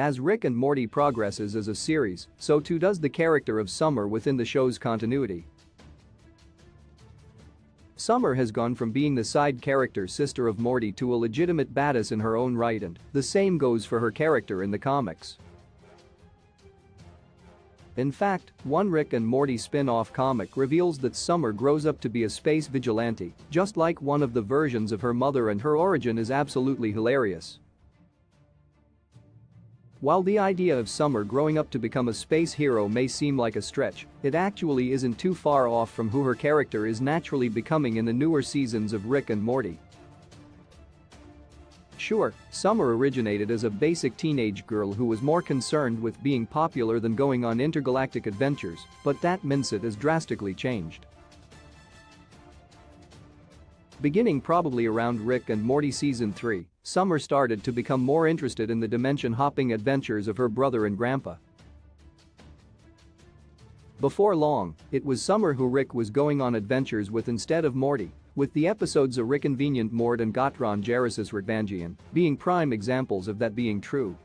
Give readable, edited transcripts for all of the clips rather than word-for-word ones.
As Rick and Morty progresses as a series, so too does the character of Summer within the show's continuity. Summer has gone from being the side character sister of Morty to a legitimate badass in her own right, and the same goes for her character in the comics. In fact, one Rick and Morty spin-off comic reveals that Summer grows up to be a space vigilante, just like one of the versions of her mother, and her origin is absolutely hilarious. While the idea of Summer growing up to become a space hero may seem like a stretch, it actually isn't too far off from who her character is naturally becoming in the newer seasons of Rick and Morty. Sure, Summer originated as a basic teenage girl who was more concerned with being popular than going on intergalactic adventures, but that mindset has drastically changed. Beginning probably around Rick and Morty Season 3, Summer started to become more interested in the dimension-hopping adventures of her brother and grandpa. Before long, it was Summer who Rick was going on adventures with instead of Morty, with the episodes A Rick-Convenient Mort and Gotron Jerasis Rickvangian being prime examples of that being true.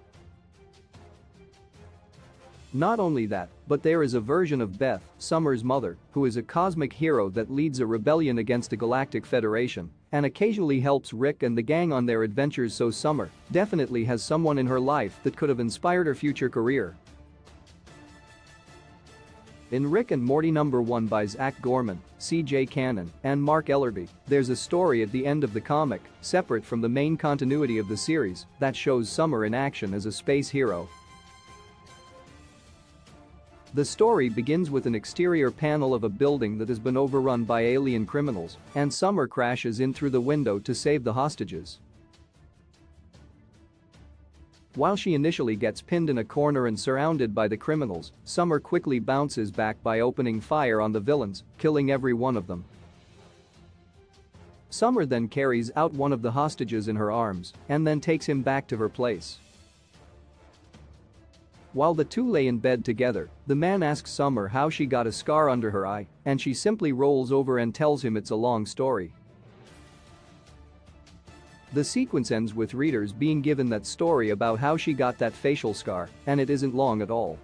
Not only that, but there is a version of Beth, Summer's mother, who is a cosmic hero that leads a rebellion against the Galactic Federation and occasionally helps Rick and the gang on their adventures, so Summer definitely has someone in her life that could have inspired her future career. In Rick and Morty #1 by Zach Gorman, C.J. Cannon, and Mark Ellerby, there's a story at the end of the comic, separate from the main continuity of the series, that shows Summer in action as a space hero. The story begins with an exterior panel of a building that has been overrun by alien criminals, and Summer crashes in through the window to save the hostages. While she initially gets pinned in a corner and surrounded by the criminals, Summer quickly bounces back by opening fire on the villains, killing every one of them. Summer then carries out one of the hostages in her arms and then takes him back to her place. While the two lay in bed together, the man asks Summer how she got a scar under her eye, and she simply rolls over and tells him it's a long story. The sequence ends with readers being given that story about how she got that facial scar, and it isn't long at all.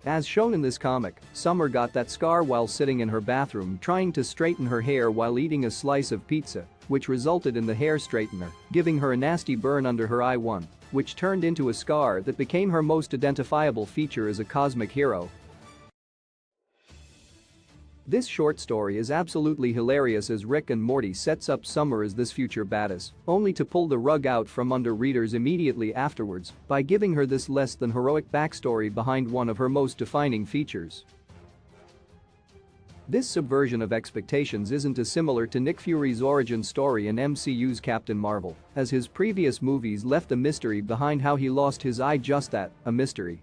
As shown in this comic, Summer got that scar while sitting in her bathroom trying to straighten her hair while eating a slice of pizza, which resulted in the hair straightener giving her a nasty burn under her eye, one which turned into a scar that became her most identifiable feature as a cosmic hero. This short story is absolutely hilarious as Rick and Morty sets up Summer as this future badass, only to pull the rug out from under readers immediately afterwards by giving her this less than heroic backstory behind one of her most defining features. This subversion of expectations isn't dissimilar to Nick Fury's origin story in MCU's Captain Marvel, as his previous movies left a mystery behind how he lost his eye, just that, a mystery.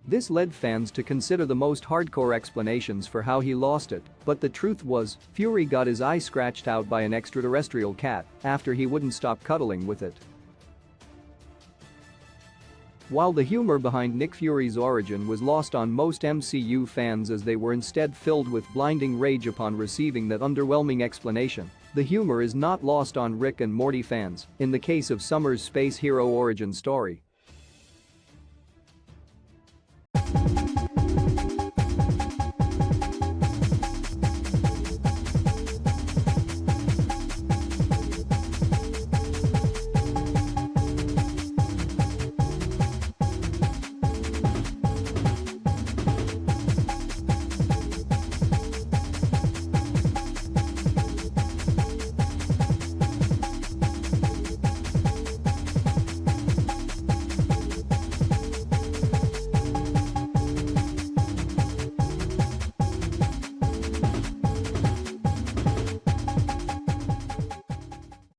This led fans to consider the most hardcore explanations for how he lost it, but the truth was, Fury got his eye scratched out by an extraterrestrial cat after he wouldn't stop cuddling with it. While the humor behind Nick Fury's origin was lost on most MCU fans as they were instead filled with blinding rage upon receiving that underwhelming explanation, the humor is not lost on Rick and Morty fans in the case of Summer's space hero origin story.